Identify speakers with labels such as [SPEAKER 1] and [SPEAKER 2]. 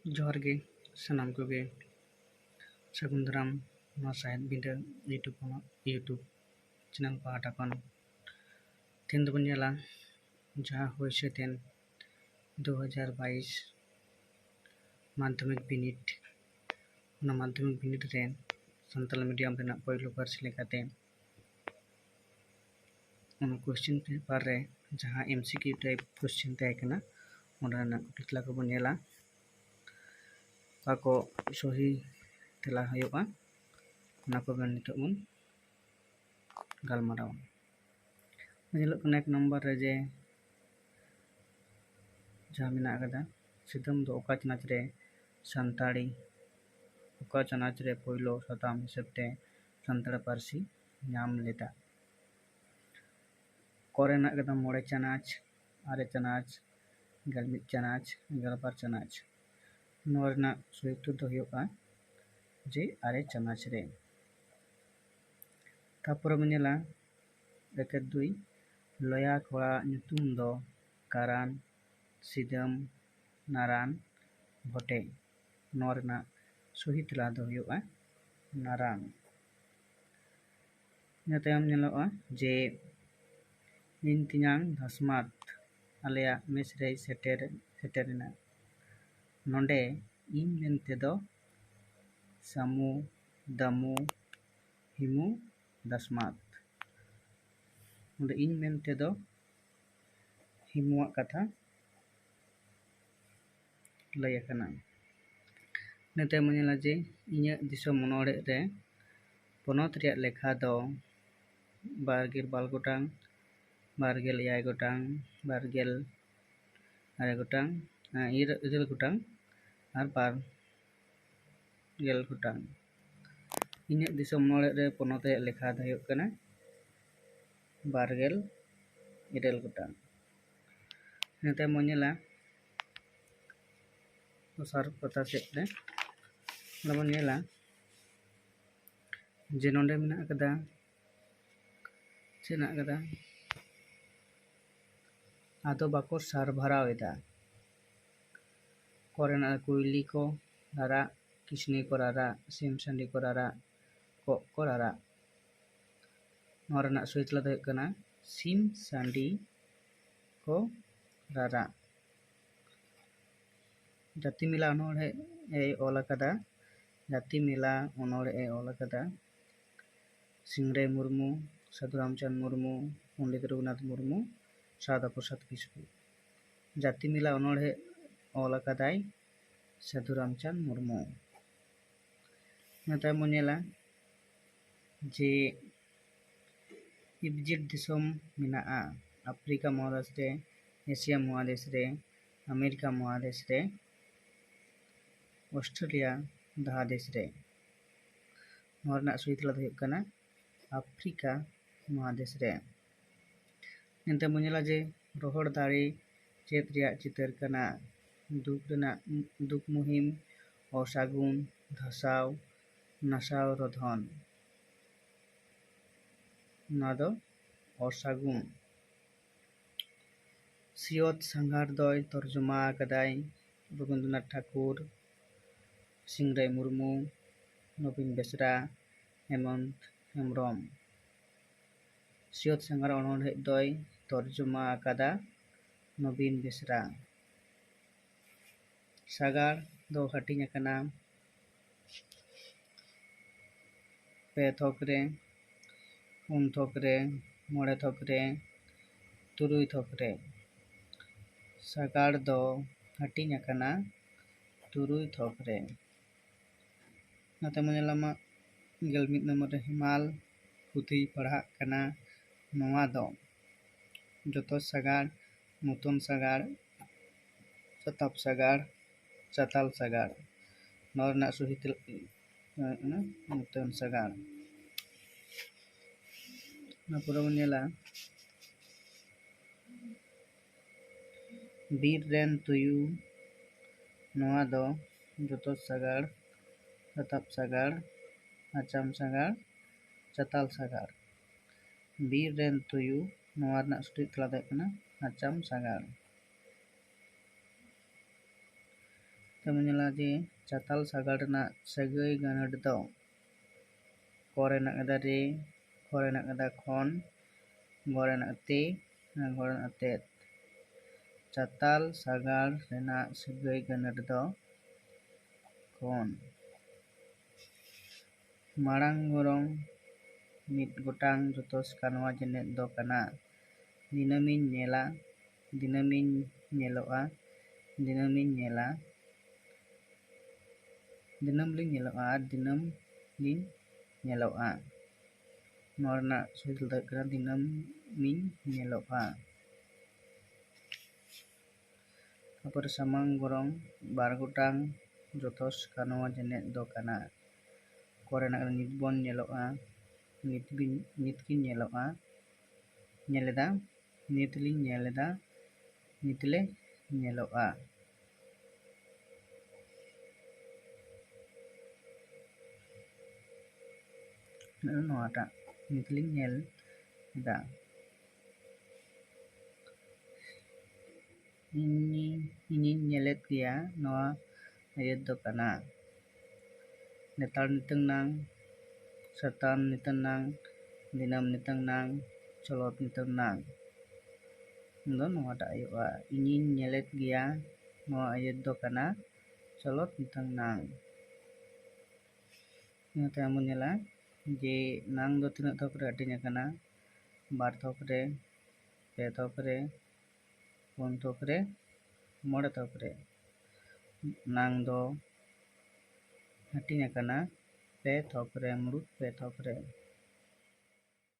[SPEAKER 1] जोहार गे सानाम कोगे सागुन दाराम नोआ साहेद बिदा यूट्यूब चैनल पाहाटा खन तेन दोबोन नेला जहाँ हुए तेन 2022 माध्यमिक बिनिट ना माध्यमिक बिनिट रे सानताल मीडियम रेना पहिलो पार्सी लेकाते उन क्वेश्चन पेपर रे जहाँ एमसीक्यू टाइप क्वेश्चन तय कना ओना कुटला को नेला को सही तेला हुआ ना को बन नितो बन गालमाराव एक नंबर रे जे जहाँ मेना कदा सितम दो ओका चनाच रे सानताड़ी ओका चनाच रे पहिलो सताम हिसाबते सानताड़ पार्सी नाम लेदा कोरेना कदा मोड़े चनाच आरे चनाच गलमित चनाच गलबार चनाच नोरना सुइतु दो हुआ जे आरे चनाच रे तापर मेनेला एके दुई लया खोड़ा ᱧᱩᱛᱩᱢ दो कारान सिदम नारान भोटे नोरना सही तेला दो हुआ नारान ᱤᱱᱟᱹ ᱛᱟᱭᱚᱢ ᱧᱮᱞᱚᱜᱼᱟ जे ᱤᱧ ᱛᱤᱧᱟᱝ ᱫᱷᱟᱥᱢᱟᱛ ᱟᱞᱮᱭᱟᱜ ᱢᱮᱥ ᱨᱮᱭ ᱥᱮᱴᱮᱨᱮᱱᱟ ᱱᱚᱸᱰᱮ ᱤᱧ ᱢᱮᱱᱛᱮ ᱫᱚ ᱥᱟᱢᱩ ᱫᱟᱢᱩ हिमू दसमात इन मेनते दो हिमुआ कथा लयकना नते मनेला जे इnya दिसो मनोड़े रे पोनोत रिया लेखा दो बारगेल बाल गोटांग बारगेल याय गोटांग बारगेल आरे गोटांग इरल गोटांग आर बार गेल गोटांग इnya दिसो मनोड़े रे पोनोत रिया लेखा दो हुयुग कना बारगेल इरल गोटांग नते मनेला दसार पता सेट रे लबन नेला जे नोंडे मेना कदा चेना कदा आदो बाको सार भरावेदा कोरेना कुइली को रारा किसनी को रारा सिम संडी को रारा को रारा नोरना सुइतला दो कना सिम संडी को रारा जाति मिला अनोड़े ए ओला कदा जाति मिला अनोड़े ए ओला कदा सिंगरे मुर्मू साधुरामचंद मुर्मू पंडित रघुनाथ मुर्मू सादा प्रसाद किस्कू जाति मिला अनोड़े ओला कदाई साधुरामचंद मुर्मू नता मुनेला जे इब्जिट दिसोम मिना अफ्रीका महादेश रे एशिया महादेश रे अमेरिका महादेश रे ऑस्ट्रेलिया महादेश रे नोरना सुइतला दो कना अफ्रीका महादेश रे नते मुनेला जे रोहड़ दाड़ी चेत रिया चितर कना दुख मुहिम असागुन धसाव नासाव रोधन नादो असागुन सियत संघार दय तर्जुमा कदाई रवींद्रनाथ ठाकुर सिंगराय मुर्मू नवीन बेसरा हेमंत हेम्ब्रम सियत संघार अनोड़े दय तर्जुमा कदा नवीन बेसरा सागार दो हटिंग कना पे थोकरे उन थोकरे मोड़े थोकरे तुरुई थोकरे सागार दो हटिंग कना तुरुई थोकरे नते मनेलामा गेलमित नंबर हिमाल पुथी पढ़ा कना नोआ दो जोतो सागार मुतन सागार सताप सागार चताल सागार नोरना सुहित मुतन सागार ना पूरा मनेला बीर रेन तुयु नोआ दो जोतो सागार सताप सागार आचाम सागार चताल सागार बीर रेन तुयु नोआ रना सुटित तला दो कना आचाम सागार ᱛᱮᱵᱚᱱ ᱧᱮᱞᱟ ᱡᱮ ᱪᱟᱛᱟᱞ ᱥᱟᱜᱟᱲ ᱨᱮᱱᱟᱜ ᱥᱟᱹᱜᱟᱹᱭ ᱜᱟᱹᱱᱟᱹᱴ ᱫᱚ ᱠᱚ ᱨᱮᱱᱟᱜ ᱠᱟᱫᱟ ᱨᱮ, ᱠᱷᱚ ᱨᱮᱱᱟᱜ ᱠᱟᱫᱟ ᱠᱷᱚᱱ, ᱜᱚ ᱨᱮᱱᱟᱜ ᱛᱮ, ᱜᱚ ᱨᱮᱱᱟᱜ ᱛᱮᱫ᱾ ᱪᱟᱛᱟᱞ ᱥᱟᱜᱟᱲ ᱨᱮᱱᱟᱜ ᱥᱟᱹᱜᱟᱹᱭ ᱜᱟᱹᱱᱟᱹᱴ ᱫᱚ ᱠᱷᱚᱱ᱾ ᱢᱟᱲᱟᱝ ᱜᱚᱨᱚᱝ ᱢᱤᱫ ᱜᱚᱴᱟᱝ ᱡᱚᱛᱚᱥ ᱠᱟᱱᱣᱟ ᱡᱮᱱᱮᱫ ᱫᱚ ᱠᱟᱱᱟ ᱫᱤᱱᱟᱹᱢᱤᱧ ᱧᱮᱞᱟ, ᱫᱤᱱᱟᱹᱢᱤᱧ ᱧᱮᱞᱚᱜᱼᱟ, ᱫᱤᱱᱟᱹᱢᱤᱧ ᱧᱮᱞᱟ, ᱫᱤᱱᱟᱹᱢ ᱞᱤᱧ ᱧᱮᱞᱚᱜᱼᱟ ᱟᱨ ᱫᱤᱱᱟᱹᱢ ᱞᱤᱧ ᱧᱮᱞᱚᱜᱼᱟ᱾ ᱱᱚᱣᱟ ᱨᱮᱱᱟᱜ ᱥᱚᱦᱤ ᱫᱚ ᱦᱩᱭᱩᱜ ᱠᱟᱱᱟ ᱫᱤᱱᱟᱹᱢᱤᱧ ᱧᱮᱞᱚᱜᱼᱟ᱾ ᱛᱟᱨᱯᱚᱨᱮ ᱥᱟᱢᱟᱝ ᱜᱚᱨᱚᱝ ᱵᱟᱨ ᱜᱚᱴᱟᱝ ᱡᱚᱛᱚᱥ ᱠᱟᱱᱣᱟ ᱡᱮᱱᱮᱫ ᱫᱚ ᱠᱟᱱᱟ ᱠᱚ ᱨᱮᱱᱟᱜ ᱱᱤᱛ ᱵᱚᱱ ᱧᱮᱞᱚᱜᱼᱟ, ᱱᱤᱛ ᱠᱤᱱ ᱧᱮᱞᱚᱜᱼᱟ, ᱧᱮᱞᱮᱫᱟ, ᱱᱤᱛ ᱞᱤᱧ ᱧᱮᱞᱮᱫᱟ, ᱱᱤᱛ ᱞᱮ ᱧᱮᱞᱚᱜᱼᱟ᱾ ᱱᱚᱣᱟᱴᱟᱜ ᱱᱤᱛ ᱞᱤᱧ ᱧᱮᱞ ᱮᱫᱟ᱾ ᱤᱧᱤᱧ ᱧᱮᱞᱮᱫ ᱜᱮᱭᱟ ᱱᱚᱣᱟ ᱟᱹᱭᱟᱹᱛ ᱫᱚ ᱠᱟᱱᱟ ᱞᱮᱛᱟᱲ ᱱᱤᱛᱟᱹᱝ ᱱᱟᱝ, ᱥᱟᱛᱟᱢ ᱱᱤᱛᱟᱹᱝ ᱱᱟᱝ, ᱫᱤᱱᱟᱹᱢ ᱱᱤᱛᱟᱹᱝ ᱱᱟᱝ, ᱪᱚᱞᱚᱛ ᱱᱤᱛᱟᱹᱝ ᱱᱟᱝ ᱫᱚ ᱱᱚᱣᱟᱴᱟᱜ ᱦᱩᱭᱩᱜᱼᱟ᱾ ᱤᱧᱤᱧ ᱧᱮᱞᱮᱫ ᱜᱮᱭᱟ ᱱᱚᱣᱟ ᱟᱹᱭᱟᱹᱛ ᱫᱚ ᱠᱟᱱᱟ ᱪᱚᱞᱚᱛ ᱱᱤᱛᱟᱹᱝ ᱱᱟᱝ᱾ ᱤᱱᱟᱹ ᱛᱟᱭᱚᱢ ᱵᱚᱱ ᱧᱮᱞᱟ ᱡᱮ ᱱᱟᱝ ᱫᱚ ᱛᱤᱱᱟᱹᱜ ᱛᱷᱚᱠ ᱨᱮ ᱦᱟᱹᱴᱤᱧ ᱟᱠᱟᱱᱟ? 2 ᱛᱷᱚᱠ ᱨᱮ, 2 ᱛᱷᱚᱠ ᱨᱮ, 4 ᱛᱷᱚᱠ ᱨᱮ, 5 ᱛᱷᱚᱠ ᱨᱮ᱾ ᱱᱟᱝ ᱫᱚ ᱦᱟᱹᱴᱤᱧ ᱟᱠᱟᱱᱟ 2 ᱛᱷᱚᱠ ᱨᱮ, ᱢᱩᱲᱩᱫ 2 ᱛᱷᱚᱠ ᱨᱮ।